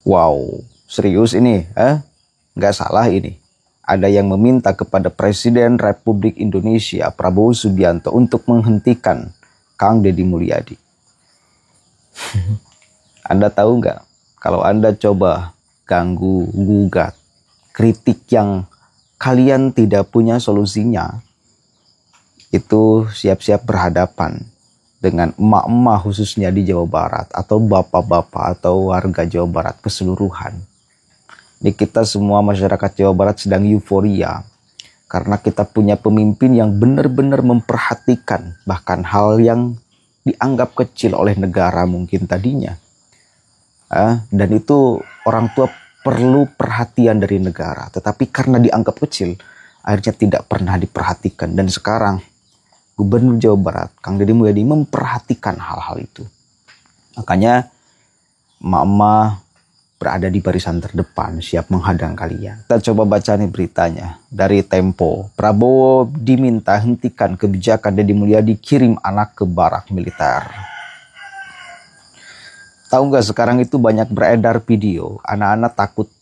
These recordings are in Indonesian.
Wow, serius ini? Nggak salah ini. Ada yang meminta kepada Presiden Republik Indonesia Prabowo Subianto untuk menghentikan Kang Deddy Mulyadi. Anda tahu nggak? Kalau Anda coba ganggu, gugat, kritik yang kalian tidak punya solusinya, itu siap-siap berhadapan dengan emak-emak khususnya di Jawa Barat atau bapak-bapak atau warga Jawa Barat keseluruhan. Ini kita semua masyarakat Jawa Barat sedang euforia karena kita punya pemimpin yang benar-benar memperhatikan bahkan hal yang dianggap kecil oleh negara mungkin tadinya. Dan itu orang tua perlu perhatian dari negara, tetapi karena dianggap kecil akhirnya tidak pernah diperhatikan. Dan sekarang Gubernur Jawa Barat, Kang Deddy Mulyadi memperhatikan hal-hal itu. Makanya emak-emak berada di barisan terdepan, siap menghadang kalian. Kita coba baca nih beritanya dari Tempo. Prabowo diminta hentikan kebijakan Deddy Mulyadi kirim anak ke barak militer. Tahu nggak sekarang itu banyak beredar video anak-anak takut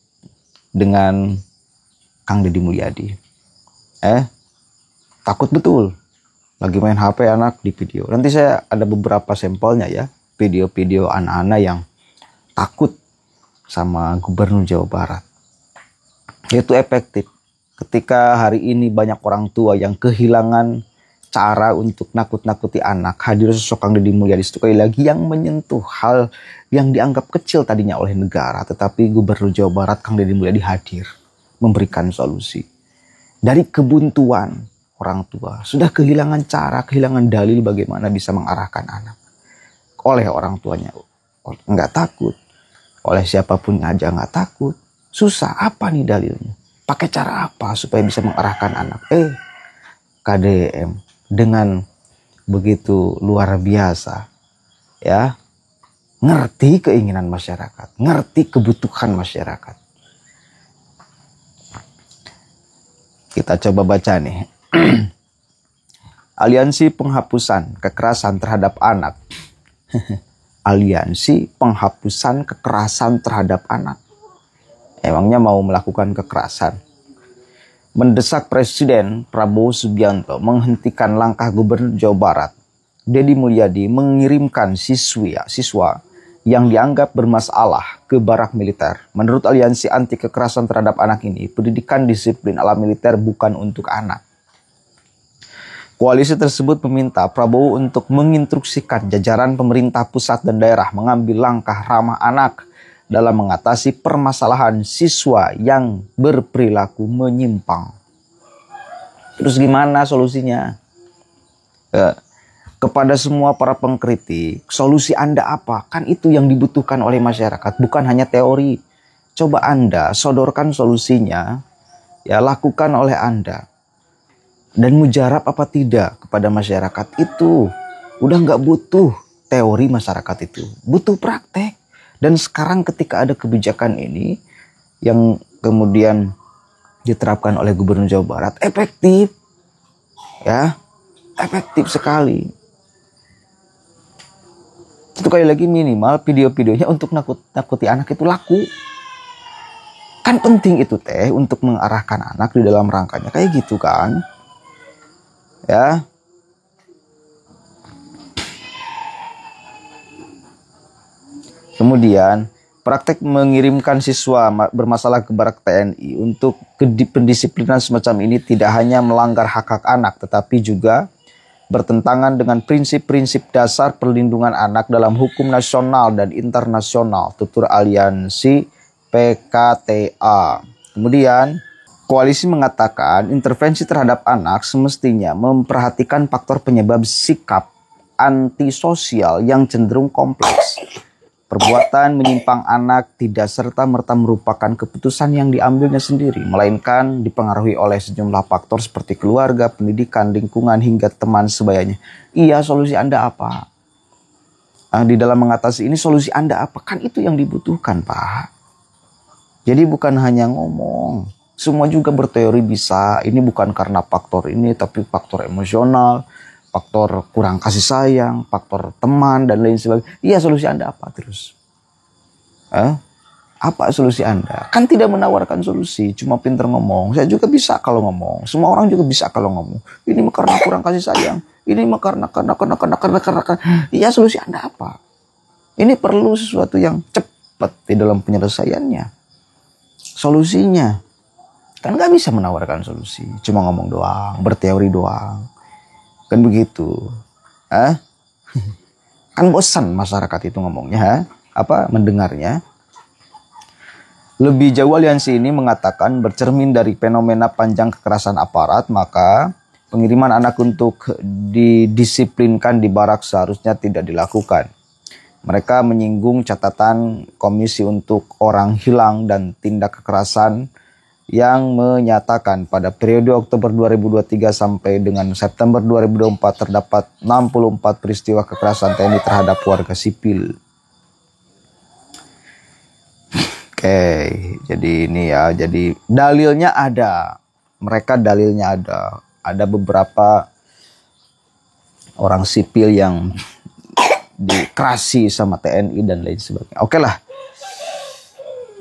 dengan Kang Deddy Mulyadi. Takut betul. Lagi main HP anak di video. Nanti saya ada beberapa sampelnya ya. Video-video anak-anak yang takut sama Gubernur Jawa Barat. Itu efektif. Ketika hari ini banyak orang tua yang kehilangan cara untuk nakut-nakuti anak, hadir sosok Kang Deddy Mulyadi sekali lagi yang menyentuh hal yang dianggap kecil tadinya oleh negara. Tetapi Gubernur Jawa Barat Kang Deddy Mulyadi hadir memberikan solusi. Dari kebuntuan orang tua sudah kehilangan cara, kehilangan dalil bagaimana bisa mengarahkan anak. Oleh orang tuanya nggak takut, oleh siapapun aja nggak takut. Susah, apa nih dalilnya? Pakai cara apa supaya bisa mengarahkan anak? KDM dengan begitu luar biasa, ya, ngerti keinginan masyarakat, ngerti kebutuhan masyarakat. Kita coba baca nih. Aliansi penghapusan kekerasan terhadap anak. Aliansi penghapusan kekerasan terhadap anak. Emangnya mau melakukan kekerasan? Mendesak Presiden Prabowo Subianto menghentikan langkah Gubernur Jawa Barat Deddy Mulyadi mengirimkan siswa yang dianggap bermasalah ke barak militer. Menurut Aliansi Anti Kekerasan Terhadap Anak ini, pendidikan disiplin ala militer bukan untuk anak. Koalisi tersebut meminta Prabowo untuk menginstruksikan jajaran pemerintah pusat dan daerah mengambil langkah ramah anak dalam mengatasi permasalahan siswa yang berperilaku menyimpang. Terus gimana solusinya? Kepada semua para pengkritik, solusi Anda apa? Kan itu yang dibutuhkan oleh masyarakat, bukan hanya teori. Coba Anda sodorkan solusinya, ya lakukan oleh Anda. Dan mujarab apa tidak kepada masyarakat itu. Udah nggak butuh teori masyarakat itu, butuh praktek. Dan sekarang ketika ada kebijakan ini yang kemudian diterapkan oleh Gubernur Jawa Barat, efektif. Ya, efektif sekali. Itu kali lagi minimal video-videonya untuk nakuti anak itu laku. Kan penting itu teh untuk mengarahkan anak di dalam rangkanya kayak gitu kan. Ya. Kemudian praktek mengirimkan siswa bermasalah ke barak TNI untuk pendisiplinan semacam ini tidak hanya melanggar hak-hak anak, tetapi juga bertentangan dengan prinsip-prinsip dasar perlindungan anak dalam hukum nasional dan internasional, tutur Aliansi PKTA. Kemudian, koalisi mengatakan intervensi terhadap anak semestinya memperhatikan faktor penyebab sikap antisosial yang cenderung kompleks. Perbuatan menyimpang anak tidak serta-merta merupakan keputusan yang diambilnya sendiri, melainkan dipengaruhi oleh sejumlah faktor seperti keluarga, pendidikan, lingkungan, hingga teman sebayanya. Iya, solusi Anda apa? Di dalam mengatasi ini, solusi Anda apa? Kan itu yang dibutuhkan, Pak. Jadi bukan hanya ngomong. Semua juga berteori bisa. Ini bukan karena faktor ini, tapi faktor emosional, faktor kurang kasih sayang, faktor teman, dan lain sebagainya. Iya, solusi Anda apa terus? Apa solusi Anda? Kan tidak menawarkan solusi, cuma pinter ngomong. Saya juga bisa kalau ngomong. Semua orang juga bisa kalau ngomong. Ini mah karena kurang kasih sayang. Ini mah karena. Ya solusi Anda apa? Ini perlu sesuatu yang cepat di dalam penyelesaiannya. Solusinya. Kan nggak bisa menawarkan solusi. Cuma ngomong doang, berteori doang. Kan begitu. Kan bosan masyarakat itu ngomongnya. Mendengarnya. Lebih jauh aliansi ini mengatakan bercermin dari fenomena panjang kekerasan aparat, maka pengiriman anak untuk didisiplinkan di barak seharusnya tidak dilakukan. Mereka menyinggung catatan Komisi untuk Orang Hilang dan Tindak Kekerasan yang menyatakan pada periode Oktober 2023 sampai dengan September 2024 terdapat 64 peristiwa kekerasan TNI terhadap warga sipil. Oke, jadi ini ya, jadi dalilnya ada. Mereka dalilnya ada. Ada beberapa orang sipil yang dikerasi sama TNI dan lain sebagainya. Oke lah.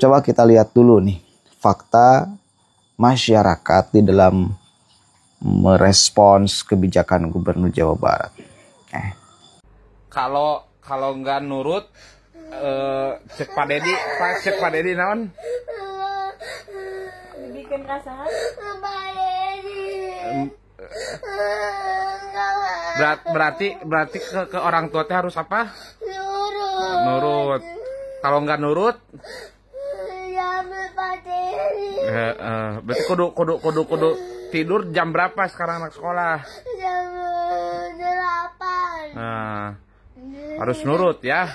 Coba kita lihat dulu nih fakta masyarakat di dalam merespons kebijakan Gubernur Jawa Barat. Kalau nggak nurut, cek Pak Dedi naon? Bikin rasa berarti ke orang tua teh harus apa? Nurut. Kalau nggak nurut, berarti kudu tidur jam berapa sekarang anak sekolah? Jam 8. Nah, harus nurut ya.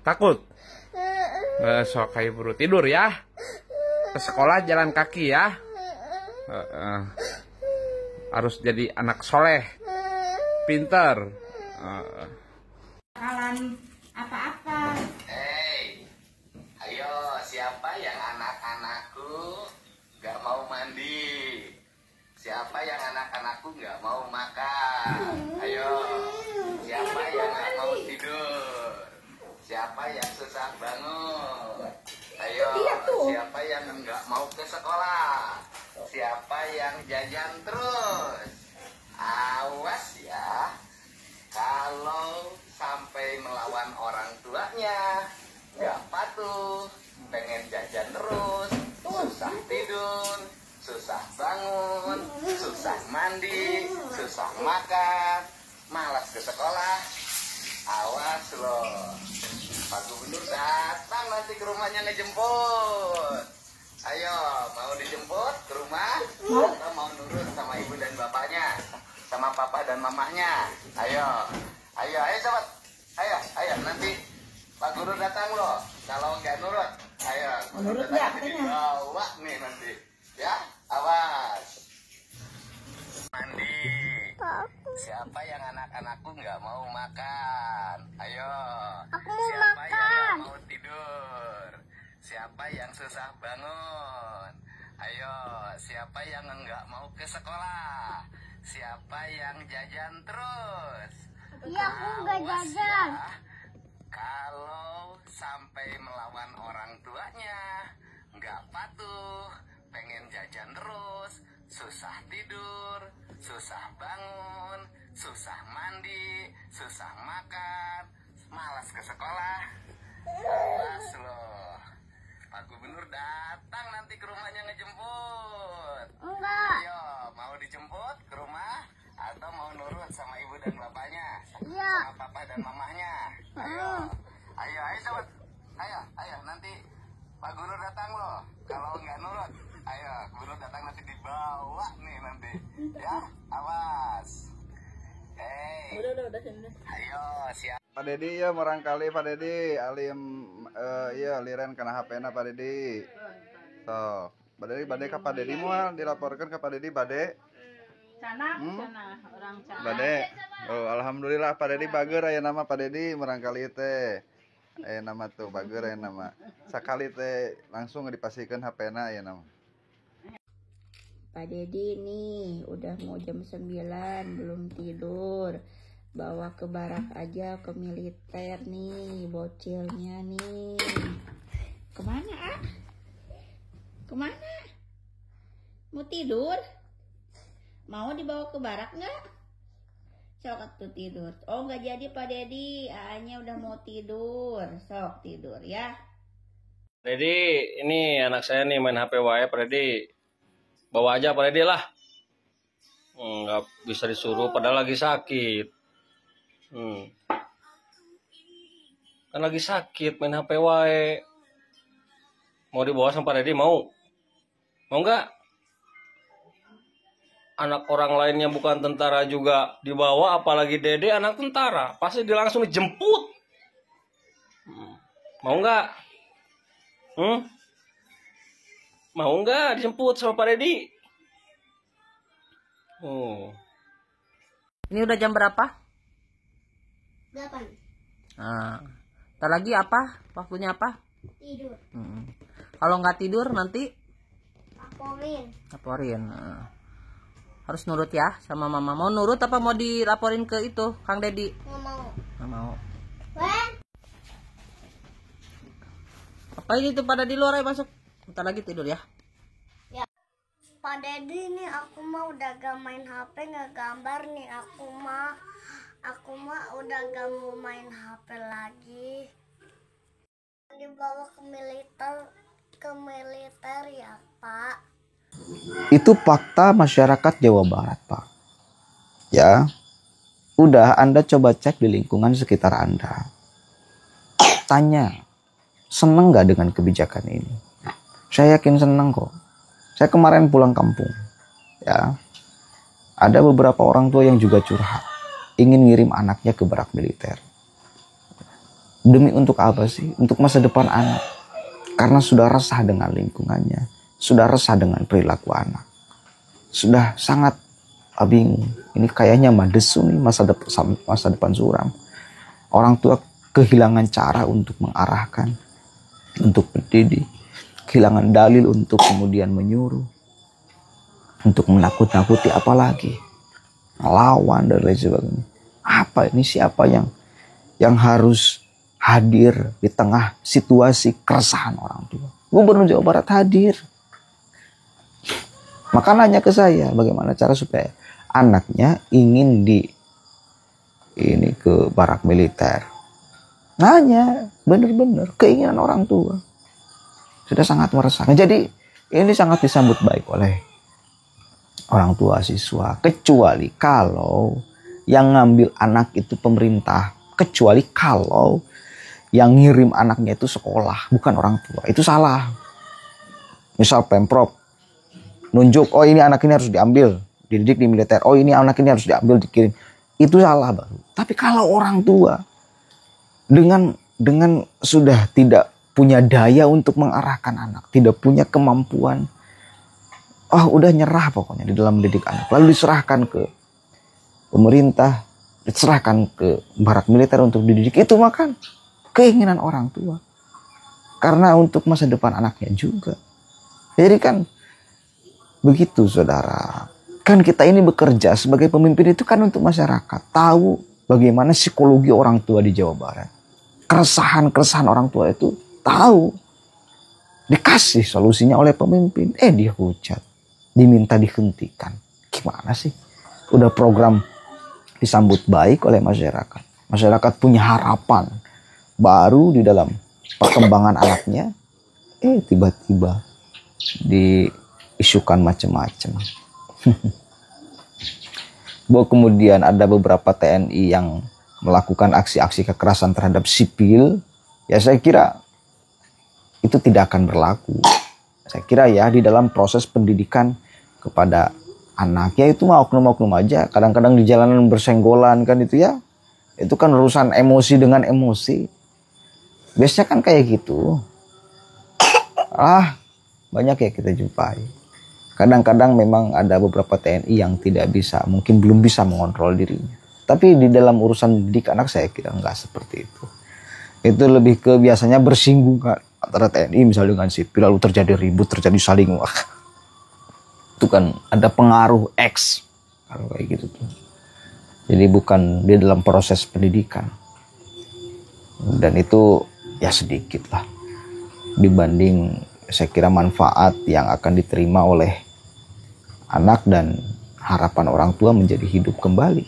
Takut? Sok kayak buru tidur ya. Ke sekolah jalan kaki ya. Harus jadi anak soleh, pinter. Bakalan apa-apa. Hei, ayo siapa yang anak-anakku gak mau mandi? Siapa yang anak-anakku gak mau makan? Ayo, siapa yang gak mau tidur? Siapa yang susah bangun? Ayo, siapa yang nggak mau ke sekolah? Siapa yang jajan terus? Awas ya, kalau sampai melawan orang tuanya, nggak patuh, pengen jajan terus, susah tidur, susah bangun, susah mandi, susah makan, malas ke sekolah. Awas loh, Pak Gubernur datang nanti ke rumahnya ngejemput. Ayo, mau dijemput ke rumah? Atau mau nurut sama ibu dan bapaknya? Sama papa dan mamanya? Ayo sobat. Ayo, nanti Pak Guru datang loh. Kalau nggak nurut, ayo. Nurut ya, dibawa nih nanti. Ya, awas. Mandi. Siapa yang anak-anakku nggak mau makan? Ayo. Aku mau Siapa makan. yang nggak mau tidur? Siapa yang susah bangun? Ayo. Siapa yang nggak mau ke sekolah? Siapa yang jajan terus? Iya, aku nggak jajan. Ya, kalau sampai melawan orang tuanya, nggak patuh, pengen jajan terus, susah tidur, susah bangun, susah mandi, susah makan, malas ke sekolah. Awas loh, Pak Gubernur datang nanti ke rumahnya ngejemput. Enggak. Ayo, mau dijemput ke rumah atau mau nurut sama ibu dan bapaknya? Iya. Sama papa dan mamahnya? Ayo sobat. Ayo, nanti Pak Guru datang loh. Kalau nggak nurut, ayo, Guru datang nanti dibawa nih nanti. Ya, awas. Hei. Udah sini. Ayo, siap. Pak Dedi ya barangkali Pak Dedi alim ya liren kena HP-na Pak Dedi. So, Bade ka Pak Dedi moal dilaporkan ke Pak Dedi Bade. Sana orang sana. Bade. Oh, alhamdulillah Pak Dedi bager aya nama Pak Dedi barangkali teh. Aya nama tuh bager aya nama. Sakali teh langsung dipasikeun HP-na aya nama. Pak Dedi nih udah mau jam 9 belum tidur. bawa ke barak aja, ke militer nih bocilnya nih. Kemana ah? Kemana? Mau tidur? Mau dibawa ke barak nggak? Sok tuh tidur. Oh nggak jadi Pak Dedi, Aanya udah mau tidur. Sok tidur ya. Dedi, ini anak saya nih main HP wae, Pak Dedi. Bawa aja Pak Dedi lah. Nggak bisa disuruh padahal lagi sakit. Kan lagi sakit main HP wae. Mau dibawa sama Pak Dedi mau? Mau nggak? Anak orang lainnya bukan tentara juga dibawa, apalagi Dede anak tentara. Pasti dia langsung dijemput. Mau nggak? Mau nggak dijemput sama Pak Dedi? Ini udah jam berapa? 8. Nah, ntar lagi apa? Waktunya apa? Tidur. Kalau nggak tidur nanti Laporin. Nah, harus nurut ya sama mama. Mau nurut apa mau dilaporin ke itu Kang Dedi? Nggak mau. Nggak mau. Wen. Apa ini tuh pada di luar, ayo masuk. Bentar lagi tidur ya. Pak Dedi nih aku mah udah gak main HP, gak gambar nih aku mah udah gak mau main HP lagi. Dibawa ke militer ya Pak. Itu fakta masyarakat Jawa Barat, Pak. Ya, udah Anda coba cek di lingkungan sekitar Anda. Tanya, seneng gak dengan kebijakan ini? Saya yakin seneng kok. Saya kemarin pulang kampung, ya, ada beberapa orang tua yang juga curhat, ingin ngirim anaknya ke barak militer. Demi untuk apa sih? Untuk masa depan anak. Karena sudah resah dengan lingkungannya, sudah resah dengan perilaku anak, sudah sangat bingung. Ini kayaknya madesu nih, masa depan suram. Orang tua kehilangan cara untuk mengarahkan, untuk mendidik. Kehilangan dalil untuk kemudian menyuruh, untuk menakut-nakuti, apalagi melawan dan lain sebagainya. Apa ini, siapa yang harus hadir di tengah situasi keresahan orang tua? Gubernur Jawa Barat hadir. Maka nanya ke saya, bagaimana cara supaya anaknya ingin ke barak militer. Nanya, bener-bener keinginan orang tua. Sudah sangat meresahkan. Jadi ini sangat disambut baik oleh orang tua siswa. Kecuali kalau yang ngambil anak itu pemerintah. Kecuali kalau yang ngirim anaknya itu sekolah, bukan orang tua. Itu salah. Misal Pemprov nunjuk, oh ini anak ini harus diambil, dididik di militer. Oh ini anak ini harus diambil, dikirim. Itu salah baru. Tapi kalau orang tua dengan sudah tidak punya daya untuk mengarahkan anak, tidak punya kemampuan, udah nyerah pokoknya di dalam mendidik anak, lalu diserahkan ke pemerintah, diserahkan ke barak militer untuk dididik, itu makan keinginan orang tua, karena untuk masa depan anaknya juga. Jadi kan begitu saudara, kan kita ini bekerja sebagai pemimpin itu kan untuk masyarakat, tahu bagaimana psikologi orang tua di Jawa Barat, keresahan orang tua itu tahu, dikasih solusinya oleh pemimpin, dihujat, diminta dihentikan. Gimana sih? Udah program disambut baik oleh masyarakat. Masyarakat punya harapan baru di dalam perkembangan anaknya, tiba-tiba diisukan macam-macam. Bahwa kemudian ada beberapa TNI yang melakukan aksi-aksi kekerasan terhadap sipil, ya saya kira itu tidak akan berlaku. Saya kira ya di dalam proses pendidikan kepada anak, ya itu mah oknum-oknum aja. Kadang-kadang di jalanan bersenggolan kan itu ya. Itu kan urusan emosi dengan emosi. Biasanya kan kayak gitu. Banyak ya kita jumpai. Kadang-kadang memang ada beberapa TNI yang tidak bisa, mungkin belum bisa mengontrol dirinya. Tapi di dalam urusan didik anak saya kira enggak seperti itu. Itu lebih ke biasanya bersinggungan antara TNI misalnya dengan sipil, lalu terjadi ribut, terjadi saling itu kan ada pengaruh X kalau kayak gitu tuh. Jadi bukan di dalam proses pendidikan. Dan itu ya sedikit lah dibanding saya kira manfaat yang akan diterima oleh anak dan harapan orang tua menjadi hidup kembali.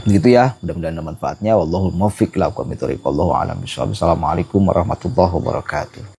Gitu ya, mudah-mudahan ada manfaatnya. Wallahul muwaffiq ila aqwamit thoriq. Wallahu a'lam bishawab. Assalamualaikum warahmatullahi wabarakatuh.